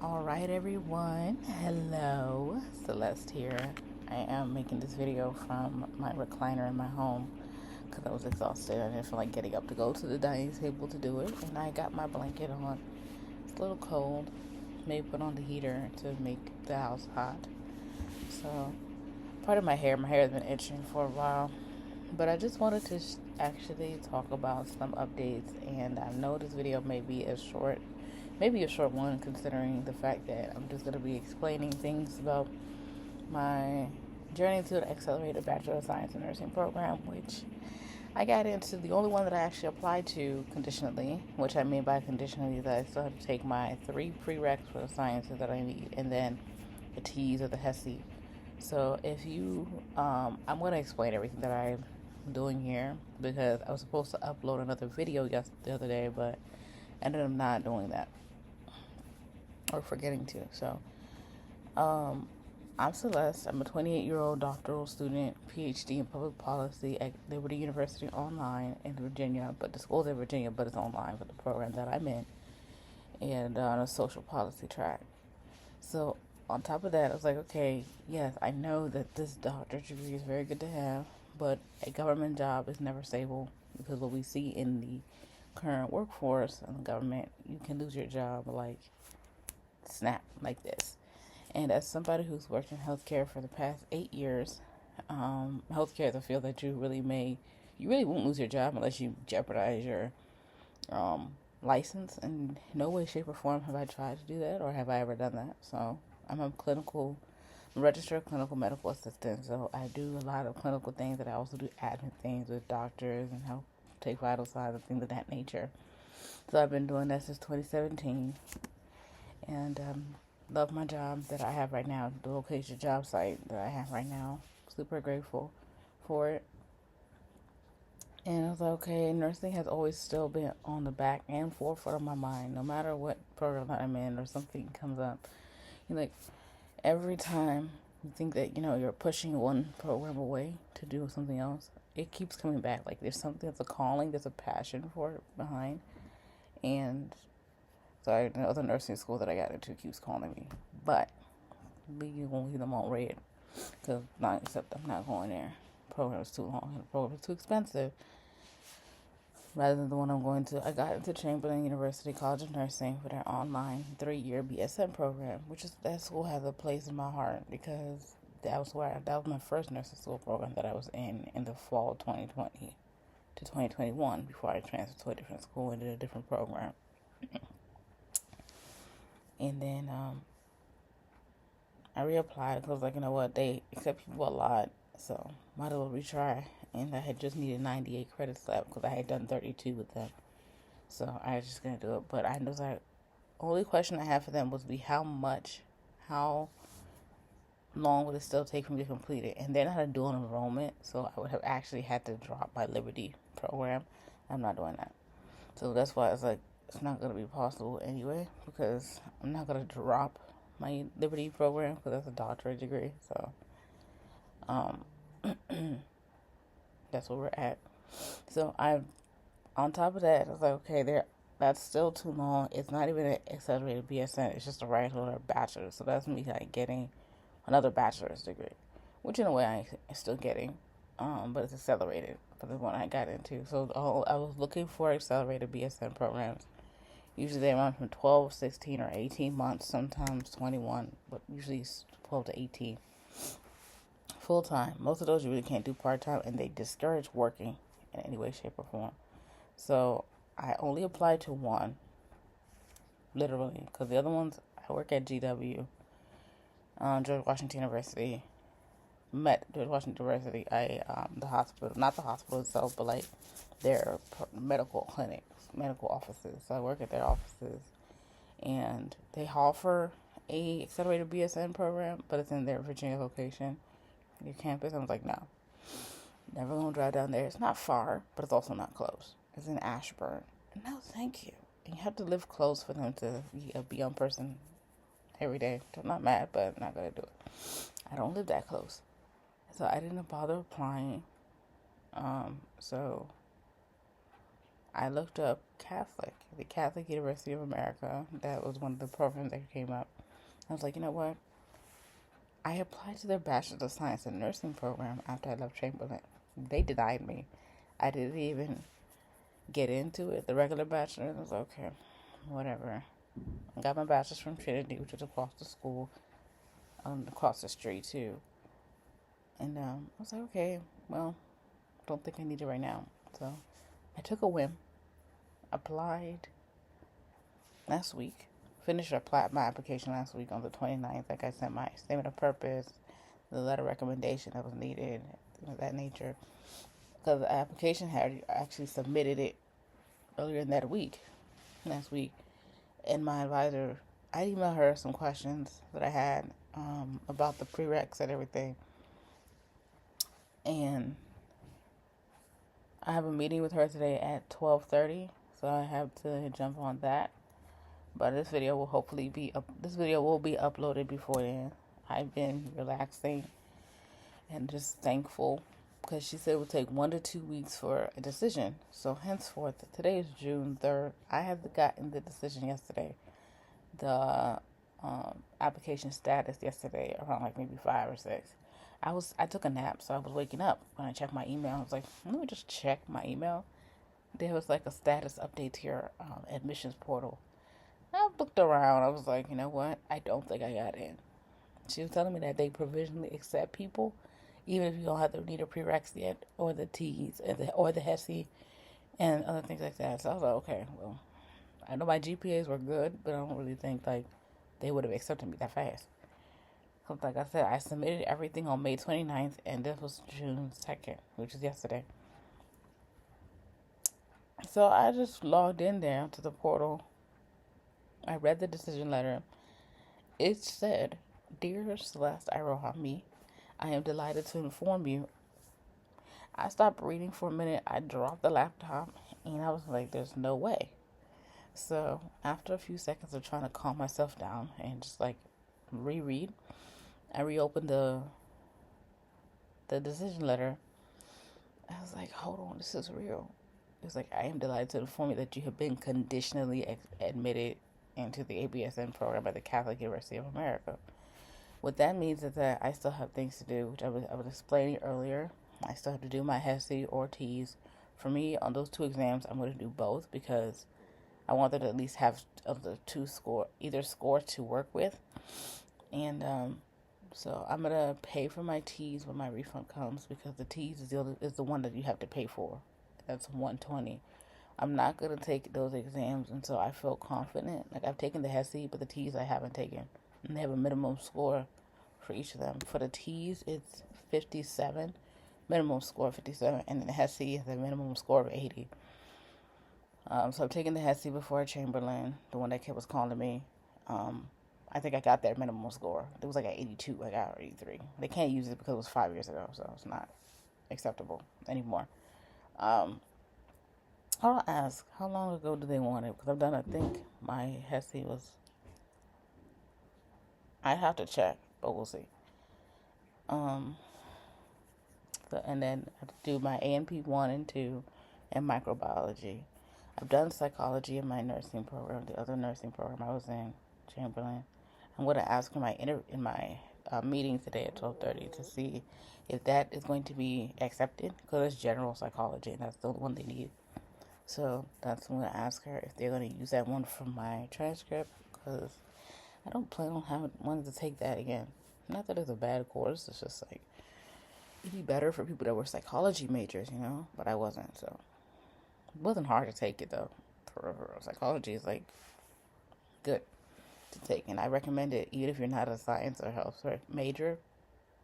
All right, everyone. Hello, Celeste here. I am making this video from my recliner in my home because I was exhausted. I didn't feel like getting up to go to the dining table to do it, and I got my blanket on. It's a little cold. Maybe put on the heater to make the house hot. So, part of my hair has been itching for a while, but I just wanted to actually talk about some updates. And I know this video may be maybe a short one, considering the fact that I'm just going to be explaining things about my journey to the accelerated Bachelor of Science in Nursing program, which I got into the only one that I actually applied to conditionally, which I mean by conditionally that I still have to take my 3 prereqs for the sciences that I need, and then the T's or the HESI. So if you, I'm going to explain everything that I'm doing here because I was supposed to upload another video the other day, but I ended up not doing that or forgetting to. So, um, I'm Celeste. I'm a 28-year-old doctoral student, PhD in public policy at Liberty University online in Virginia, but the school's in Virginia, but it's online for the program that I'm in, and on a social policy track. So, on top of that, I was like, okay, yes, I know that this doctorate degree is very good to have, but a government job is never stable because what we see in the current workforce in the government, you can lose your job like snap like this. And as somebody who's worked in healthcare for the past 8 years, healthcare is a field that you really won't lose your job unless you jeopardize your license. In no way, shape, or form have I tried to do that, or have I ever done that. So I'm a registered clinical medical assistant. So I do a lot of clinical things, that I also do admin things with doctors and help take vital signs and things of that nature. So I've been doing that since 2017, and love my job that I have right now, the location job site that I have right now. Super grateful for it. And I was like, okay, nursing has always still been on the back and forefront of my mind, no matter what program that I'm in or something comes up. Like every time you think that you're pushing one program away to do something else, it keeps coming back. Like there's something that's a calling, there's a passion for it behind, and so the other nursing school that I got into keeps calling me, but we won't leave them on red because I'm not going there. The program is too long and the program is too expensive. Rather than the one I'm going to, I got into Chamberlain University College of Nursing for their online 3-year BSN program, which is that school has a place in my heart because that was my first nursing school program that I was in the fall of 2020 to 2021 before I transferred to a different school and did a different program. And then I reapplied because I was like, you know what, they accept people a lot, so might as well retry. And I had just needed 98 credits left because I had done 32 with them. So I was just going to do it. But I was like, only question I had for them was how long would it still take for me to complete it? And they're not a dual enrollment, so I would have actually had to drop my Liberty program. I'm not doing that. So that's why I was like, it's not going to be possible anyway, because I'm not going to drop my Liberty program because that's a doctorate degree. So that's where we're at. So on top of that, I was like, okay, that's still too long. It's not even an accelerated BSN. It's just a regular bachelor's. So that's me like getting another bachelor's degree, which in a way I'm still getting, but it's accelerated for the one I got into. So I was looking for accelerated BSN programs. Usually they run from 12, 16, or 18 months, sometimes 21, but usually 12 to 18. Full time. Most of those you really can't do part time, and they discourage working in any way, shape, or form. So I only applied to one, literally, because the other ones, I work at GW, George Washington University. Met George Washington University. The hospital, not the hospital itself, but like their medical clinics, medical offices. So I work at their offices, and they offer a accelerated BSN program, but it's in their Virginia location, your campus. I was like, no, never gonna drive down there. It's not far, but it's also not close. It's in Ashburn. No, thank you. And you have to live close for them to be on person every day. I'm not mad, but I'm not gonna do it. I don't live that close, so I didn't bother applying. So I looked up Catholic, the Catholic University of America. That was one of the programs that came up. I was like, you know what? I applied to their Bachelor of Science in Nursing program after I left Chamberlain. They denied me. I didn't even get into it. The regular bachelor, I was like, okay, whatever. I got my bachelor's from Trinity, which is across the school, across the street too. And I was like, okay, well, don't think I need it right now. So I took a whim, applied last week, finished my application last week on the 29th. Like I sent my statement of purpose, the letter of recommendation that was needed, things of that nature. Because the application had actually submitted it earlier in that week, last week. And my advisor, I emailed her some questions that I had about the prereqs and everything. And I have a meeting with her today at 12:30, so I have to jump on that. But this video will hopefully be uploaded before then. I've been relaxing and just thankful because she said it would take 1 to 2 weeks for a decision. So henceforth, today is June 3rd. I have gotten the decision yesterday. The application status yesterday around like maybe 5 or 6. I took a nap, so I was waking up when I checked my email. I was like, let me just check my email. There was like a status update to your admissions portal. I looked around. I was like, you know what? I don't think I got in. She was telling me that they provisionally accept people, even if you don't have to need a prereqs yet, or the T's, or the HESI, and other things like that. So I was like, okay, well, I know my GPAs were good, but I don't really think like they would have accepted me that fast. So like I said, I submitted everything on May 29th, and this was June 2nd, which is yesterday. So I just logged in there to the portal. I read the decision letter. It said, "Dear Celeste Irohami, I am delighted to inform you." I stopped reading for a minute. I dropped the laptop, and I was like, there's no way. So after a few seconds of trying to calm myself down and just like reread, I reopened the decision letter. I was like, hold on, this is real. It was like, I am delighted to inform you that you have been conditionally admitted into the ABSN program at the Catholic University of America. What that means is that I still have things to do, which I was explaining earlier. I still have to do my HESI or T's. For me, on those 2 exams, I'm going to do both because I wanted to at least have of the 2 either score to work with. And so I'm going to pay for my T's when my refund comes because the T's is the one that you have to pay for. That's $120. I'm not going to take those exams until I feel confident. Like I've taken the HESI, but the T's I haven't taken. And they have a minimum score for each of them. For the T's, it's 57. Minimum score 57. And the HESI has a minimum score of 80. So I've taken the HESI before Chamberlain, the one that was calling me. I think I got that minimum score. It was like an 82. I got 83. They can't use it because it was 5 years ago, so it's not acceptable anymore. I'll ask, how long ago do they want it? Because I think my HESI was... I have to check, but we'll see. And then I have to do my A&P 1 and 2 and microbiology. I've done psychology in my nursing program, the other nursing program I was in, Chamberlain. I'm going to ask in my meeting today at 12:30 to see if that is going to be accepted, because it's general psychology, and that's the one they need. So that's what I'm going to ask her, if they're going to use that one for my transcript, because I don't plan on wanting to take that again. Not that it's a bad course, it's just like, it'd be better for people that were psychology majors, but I wasn't, so. It wasn't hard to take it, though. For psychology is, like, good to take. And I recommend it, even if you're not a science or health major.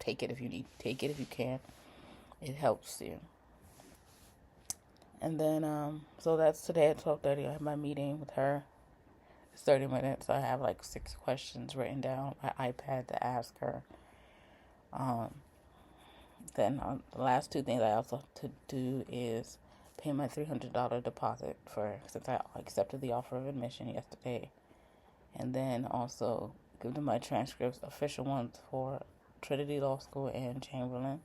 Take it if you need. Take it if you can. It helps you. And then, so that's today at 12:30. I have my meeting with her. It's 30 minutes. So I have, like, 6 questions written down on my iPad to ask her. Then the last 2 things I also have to do is pay my $300 deposit since I accepted the offer of admission yesterday, and then also give them my transcripts, official ones for Trinity Law School and Chamberlain.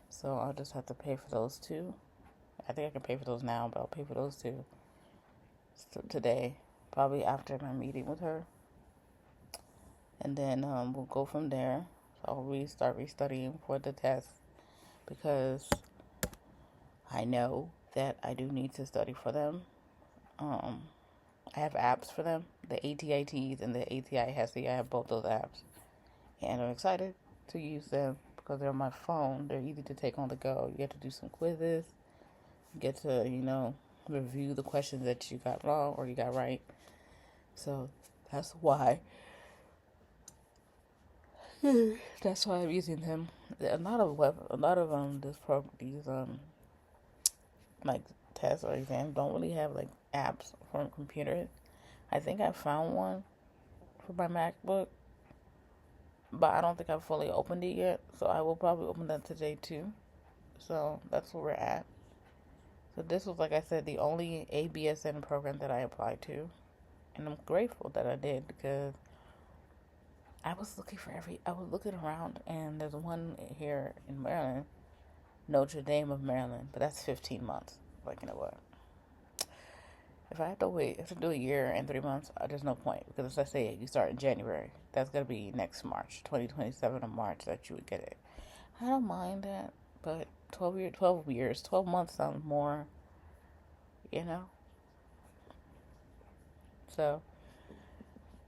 So I'll just have to pay for those 2. I think I can pay for those now, but I'll pay for those 2. today, probably after my meeting with her. And then we'll go from there. So I'll start restudying for the test because I know that I do need to study for them. I have apps for them, the ATITs and the ATI-HESI. I have both those apps. And I'm excited to use them because they're on my phone. They're easy to take on the go. You get to do some quizzes. You get to, review the questions that you got wrong or you got right. So that's why. That's why I'm using them. A lot of these like tests or exams don't really have like apps for computers. I think I found one for my MacBook, but I don't think I've fully opened it yet. So I will probably open that today too. So that's where we're at. So this was, like I said, the only ABSN program that I applied to, and I'm grateful that I did because I was looking around, and there's one here in Maryland, Notre Dame of Maryland, but that's 15 months. Like, you know what? If I have to do a year and 3 months, there's no point because let's say you start in January, that's gonna be next March, 2027 of March that you would get it. I don't mind that, but 12 months sounds more, you know. So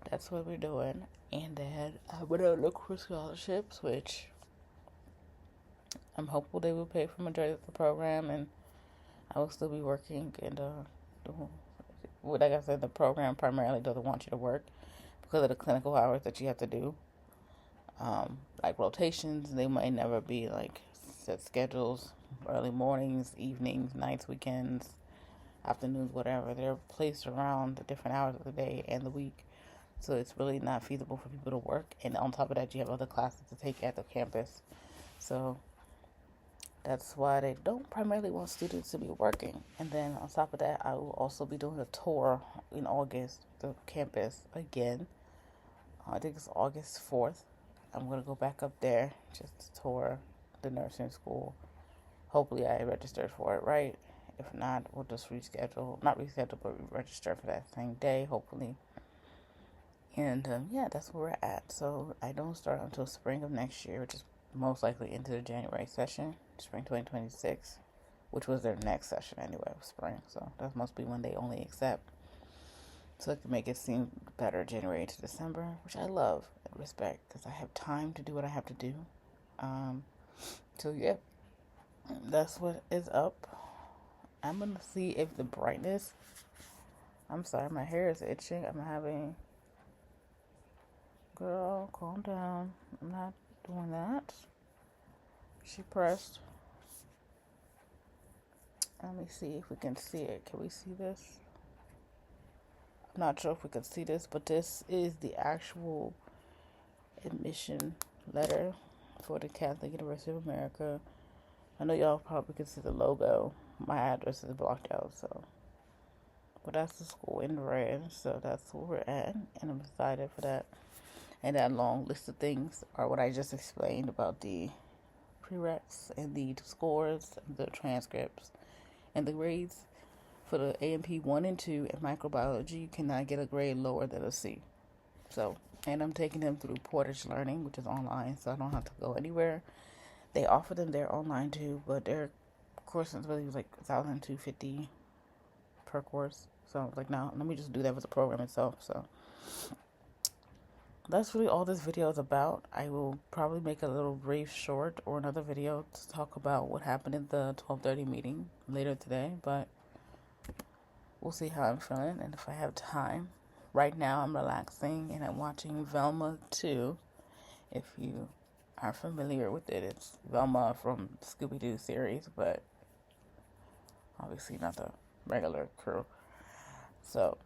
that's what we're doing. And then I'm gonna look for scholarships, which I'm hopeful they will pay for majority of the program, and I will still be working. And like I said, the program primarily doesn't want you to work because of the clinical hours that you have to do. Like rotations, they might never be like set schedules, early mornings, evenings, nights, weekends, afternoons, whatever. They're placed around the different hours of the day and the week. So it's really not feasible for people to work. And on top of that, you have other classes to take at the campus. So that's why they don't primarily want students to be working. And then on top of that, I will also be doing a tour in August, the campus again. I think it's August 4th. I'm going to go back up there just to tour the nursing school. Hopefully I registered for it right. If not, we'll just not reschedule, but register for that same day, hopefully. And that's where we're at. So I don't start until spring of next year, which is most likely into the January session, spring 2026, which was their next session anyway, spring. So that must be when they only accept. So it can make it seem better, January to December, which I love and respect because I have time to do what I have to do. So yeah, that's what is up. I'm going to see if the brightness, I'm sorry, my hair is itching. Girl, calm down. I'm not doing that. She pressed. Let me see if we can see it. Can we see this? I'm not sure if we can see this, but this is the actual admission letter for the Catholic University of America. I know y'all probably can see the logo. My address is blocked out, so. But that's the school in red, so that's where we're at, and I'm excited for that. And that long list of things are what I just explained about the prereqs and the scores, the transcripts, and the grades. For the A&P 1 and 2 in microbiology, you cannot get a grade lower than a C. So, and I'm taking them through Portage Learning, which is online, so I don't have to go anywhere. They offer them there online too, but their course is really like $1,250 per course. So I was like, no, let me just do that with the program itself. So that's really all this video is about. I will probably make a little brief short or another video to talk about what happened in the 12:30 meeting later today, but we'll see how I'm feeling and if I have time. Right now I'm relaxing and I'm watching Velma 2. If you are familiar with it, it's Velma from Scooby-Doo series, but obviously not the regular crew. So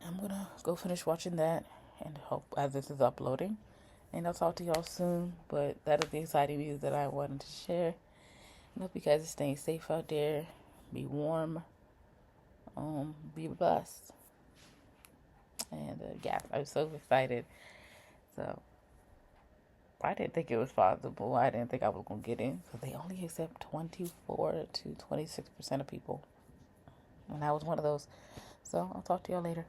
I'm gonna go finish watching that and hope as this is uploading, and I'll talk to y'all soon. But that is the exciting news that I wanted to share. I hope you guys are staying safe out there. Be warm. Be blessed. And I'm so excited. So I didn't think it was possible. I didn't think I was gonna get in. So they only accept 24 to 26% of people, and I was one of those So I'll talk to y'all later.